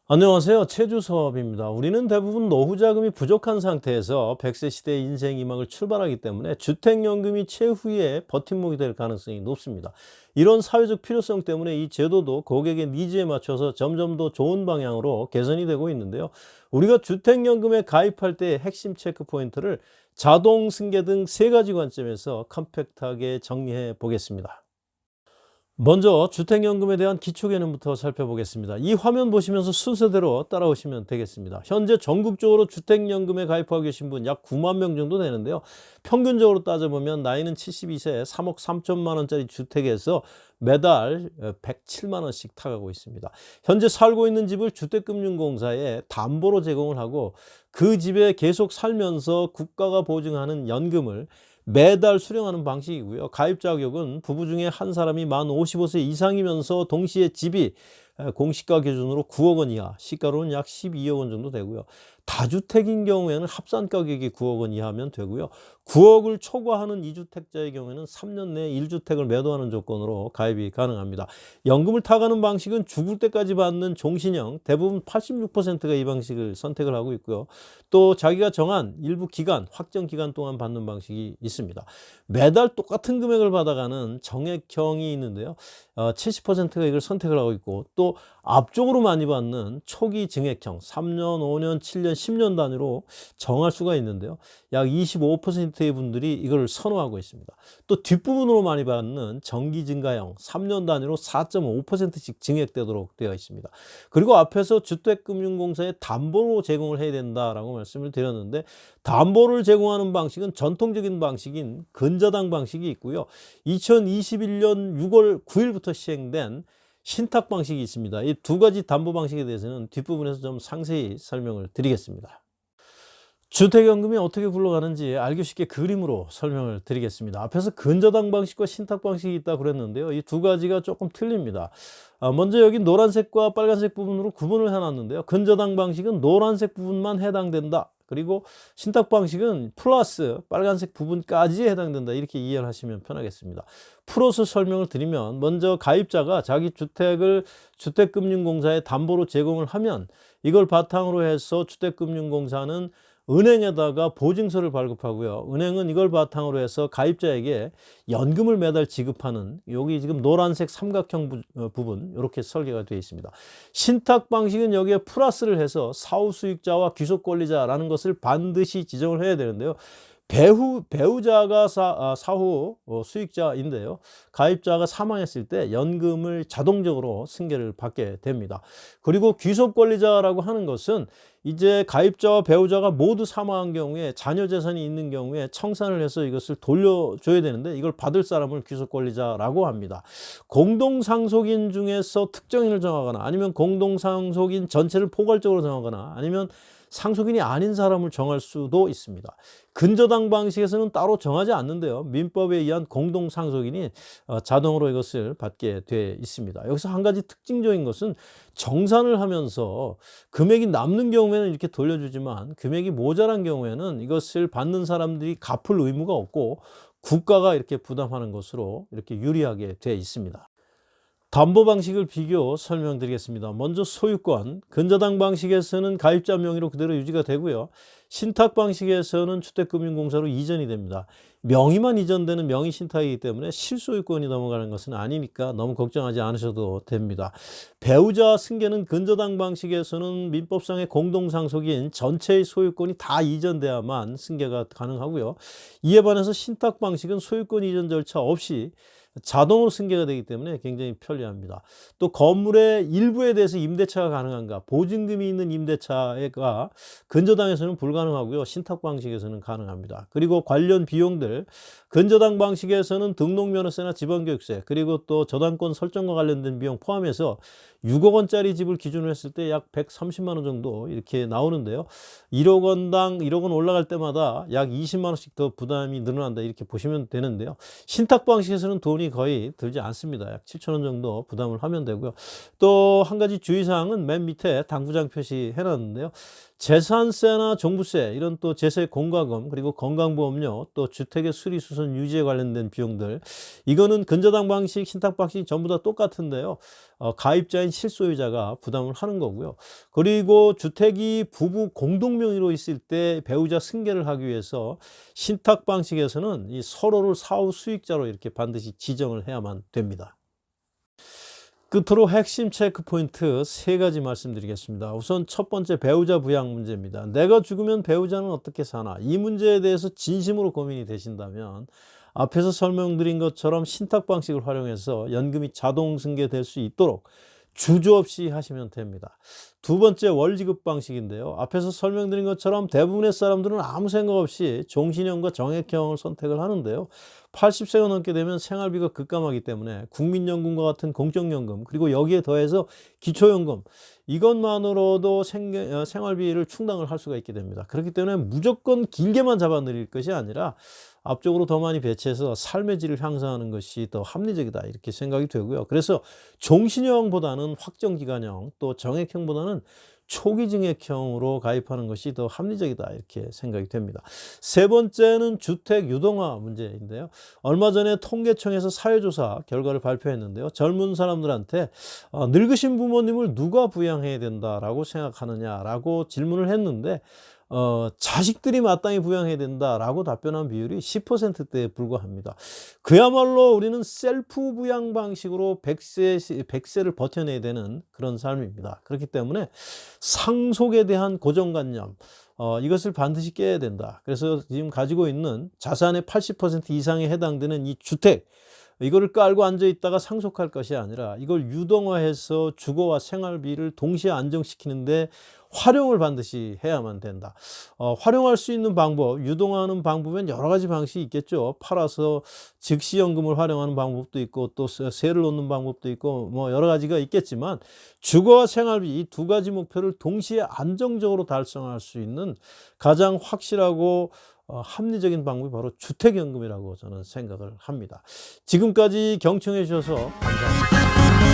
안녕하세요. 최주섭입니다. 우리는 대부분 노후 자금이 부족한 상태에서 100세 시대의 인생 이막을 출발하기 때문에 주택연금이 최후의 버팀목이 될 가능성이 높습니다. 이런 사회적 필요성 때문에 이 제도도 고객의 니즈에 맞춰서 점점 더 좋은 방향으로 개선이 되고 있는데요. 우리가 주택연금에 가입할 때의 핵심 체크 포인트를 자동 승계 등 세 가지 관점에서 컴팩트하게 정리해 보겠습니다. 먼저 주택연금에 대한 기초 개념부터 살펴보겠습니다. 이 화면 보시면서 순서대로 따라오시면 되겠습니다. 현재 전국적으로 주택연금에 가입하고 계신 분 약 9만 명 정도 되는데요. 평균적으로 따져보면 나이는 72세 3억 3천만 원짜리 주택에서 매달 107만 원씩 타가고 있습니다. 현재 살고 있는 집을 주택금융공사에 담보로 제공을 하고 그 집에 계속 살면서 국가가 보증하는 연금을 매달 수령하는 방식이고요. 가입 자격은 부부 중에 한 사람이 만 55세 이상이면서 동시에 집이 공시가 기준으로 9억 원 이하, 시가로는 약 12억 원 정도 되고요. 다주택인 경우에는 합산 가격이 9억 원 이하면 되고요. 9억을 초과하는 2주택자의 경우에는 3년 내에 1주택을 매도하는 조건으로 가입이 가능합니다. 연금을 타가는 방식은 죽을 때까지 받는 종신형, 대부분 86%가 이 방식을 선택을 하고 있고요. 또 자기가 정한 일부 기간, 확정 기간 동안 받는 방식이 있습니다. 매달 똑같은 금액을 받아가는 정액형이 있는데요. 70%가 이걸 선택을 하고 있고, 또 앞쪽으로 많이 받는 초기 증액형 3년, 5년, 7년, 10년 단위로 정할 수가 있는데요. 약 25%의 분들이 이걸 선호하고 있습니다. 또 뒷부분으로 많이 받는 정기 증가형 3년 단위로 4.5%씩 증액되도록 되어 있습니다. 그리고 앞에서 주택금융공사에 담보로 제공을 해야 된다라고 말씀을 드렸는데, 담보를 제공하는 방식은 전통적인 방식인 근저당 방식이 있고요. 2021년 6월 9일부터 시행된 신탁 방식이 있습니다. 이 두 가지 담보 방식에 대해서는 뒷부분에서 좀 상세히 설명을 드리겠습니다. 주택연금이 어떻게 굴러가는지 알기 쉽게 그림으로 설명을 드리겠습니다. 앞에서 근저당 방식과 신탁 방식이 있다고 그랬는데요. 이 두 가지가 조금 틀립니다. 먼저 여기 노란색과 빨간색 부분으로 구분을 해놨는데요. 근저당 방식은 노란색 부분만 해당된다. 그리고 신탁 방식은 플러스 빨간색 부분까지 해당된다. 이렇게 이해를 하시면 편하겠습니다. 풀어서 설명을 드리면, 먼저 가입자가 자기 주택을 주택금융공사에 담보로 제공을 하면 이걸 바탕으로 해서 주택금융공사는 은행에다가 보증서를 발급하고요. 은행은 이걸 바탕으로 해서 가입자에게 연금을 매달 지급하는, 여기 지금 노란색 삼각형 부분 이렇게 설계가 되어 있습니다. 신탁 방식은 여기에 플러스를 해서 사후 수익자와 귀속 권리자라는 것을 반드시 지정을 해야 되는데요. 배우자가 사후 수익자인데요. 가입자가 사망했을 때 연금을 자동적으로 승계를 받게 됩니다. 그리고 귀속 권리자라고 하는 것은 이제 가입자와 배우자가 모두 사망한 경우에 자녀 재산이 있는 경우에 청산을 해서 이것을 돌려줘야 되는데, 이걸 받을 사람을 귀속 권리자라고 합니다. 공동상속인 중에서 특정인을 정하거나, 아니면 공동상속인 전체를 포괄적으로 정하거나, 아니면 상속인이 아닌 사람을 정할 수도 있습니다. 근저당 방식에서는 따로 정하지 않는데요. 민법에 의한 공동상속인이 자동으로 이것을 받게 돼 있습니다. 여기서 한 가지 특징적인 것은, 정산을 하면서 금액이 남는 경우에는 이렇게 돌려주지만 금액이 모자란 경우에는 이것을 받는 사람들이 갚을 의무가 없고 국가가 이렇게 부담하는 것으로 이렇게 유리하게 돼 있습니다. 담보 방식을 비교 설명드리겠습니다. 먼저 소유권, 근저당 방식에서는 가입자 명의로 그대로 유지가 되고요. 신탁 방식에서는 주택금융공사로 이전이 됩니다. 명의만 이전되는 명의 신탁이기 때문에 실소유권이 넘어가는 것은 아니니까 너무 걱정하지 않으셔도 됩니다. 배우자 승계는 근저당 방식에서는 민법상의 공동상속인 전체의 소유권이 다 이전돼야만 승계가 가능하고요. 이에 반해서 신탁 방식은 소유권 이전 절차 없이 자동으로 승계가 되기 때문에 굉장히 편리합니다. 또 건물의 일부에 대해서 임대차가 가능한가, 보증금이 있는 임대차가 근저당에서는 불가능하고요. 신탁 방식에서는 가능합니다. 그리고 관련 비용들, 근저당 방식에서는 등록면허세나 지방교육세, 그리고 또 저당권 설정과 관련된 비용 포함해서 6억 원짜리 집을 기준으로 했을 때 약 130만 원 정도 이렇게 나오는데요. 1억 원당 1억 원 올라갈 때마다 약 20만 원씩 더 부담이 늘어난다, 이렇게 보시면 되는데요. 신탁 방식에서는 돈이 거의 들지 않습니다. 약 7천 원 정도 부담을 하면 되고요. 또 한 가지 주의사항은 맨 밑에 당부장 표시해 놨는데요. 재산세나 종부세 이런 또 제세 공과금 그리고 건강보험료 또 주택의 수리 수선 유지에 관련된 비용들 이거는 근저당 방식 신탁 방식 전부 다 똑같은데요. 가입자인 실소유자가 부담을 하는 거고요. 그리고 주택이 부부 공동 명의로 있을 때 배우자 승계를 하기 위해서 신탁 방식에서는 이 서로를 사후 수익자로 이렇게 반드시 지정을 해야만 됩니다. 끝으로 핵심 체크 포인트 세 가지 말씀드리겠습니다. 우선 첫 번째 배우자 부양 문제입니다. 내가 죽으면 배우자는 어떻게 사나? 이 문제에 대해서 진심으로 고민이 되신다면 앞에서 설명드린 것처럼 신탁 방식을 활용해서 연금이 자동 승계될 수 있도록 주저없이 하시면 됩니다. 두 번째 월지급 방식인데요. 앞에서 설명드린 것처럼 대부분의 사람들은 아무 생각 없이 종신형과 정액형을 선택을 하는데요. 80세가 넘게 되면 생활비가 급감하기 때문에 국민연금과 같은 공적연금 그리고 여기에 더해서 기초연금 이것만으로도 생활비를 충당을 할 수가 있게 됩니다. 그렇기 때문에 무조건 길게만 잡아들일 것이 아니라 앞쪽으로 더 많이 배치해서 삶의 질을 향상하는 것이 더 합리적이다 이렇게 생각이 되고요. 그래서 종신형보다는 확정기간형 또 정액형보다는 초기증액형으로 가입하는 것이 더 합리적이다 이렇게 생각이 됩니다. 세 번째는 주택 유동화 문제인데요. 얼마 전에 통계청에서 사회조사 결과를 발표했는데요. 젊은 사람들한테 늙으신 부모님을 누가 부양해야 된다라고 생각하느냐라고 질문을 했는데 자식들이 마땅히 부양해야 된다라고 답변한 비율이 10%대에 불과합니다. 그야말로 우리는 셀프 부양 방식으로 100세를 버텨내야 되는 그런 삶입니다. 그렇기 때문에 상속에 대한 고정관념 이것을 반드시 깨야 된다. 그래서 지금 가지고 있는 자산의 80% 이상에 해당되는 이 주택 이거를 깔고 앉아 있다가 상속할 것이 아니라 이걸 유동화해서 주거와 생활비를 동시에 안정시키는데 활용을 반드시 해야만 된다. 활용할 수 있는 방법, 유동화하는 방법은 여러 가지 방식이 있겠죠. 팔아서 즉시연금을 활용하는 방법도 있고 또 세를 놓는 방법도 있고 뭐 여러 가지가 있겠지만 주거와 생활비 이 두 가지 목표를 동시에 안정적으로 달성할 수 있는 가장 확실하고 합리적인 방법이 바로 주택연금이라고 저는 생각을 합니다. 지금까지 경청해 주셔서 감사합니다.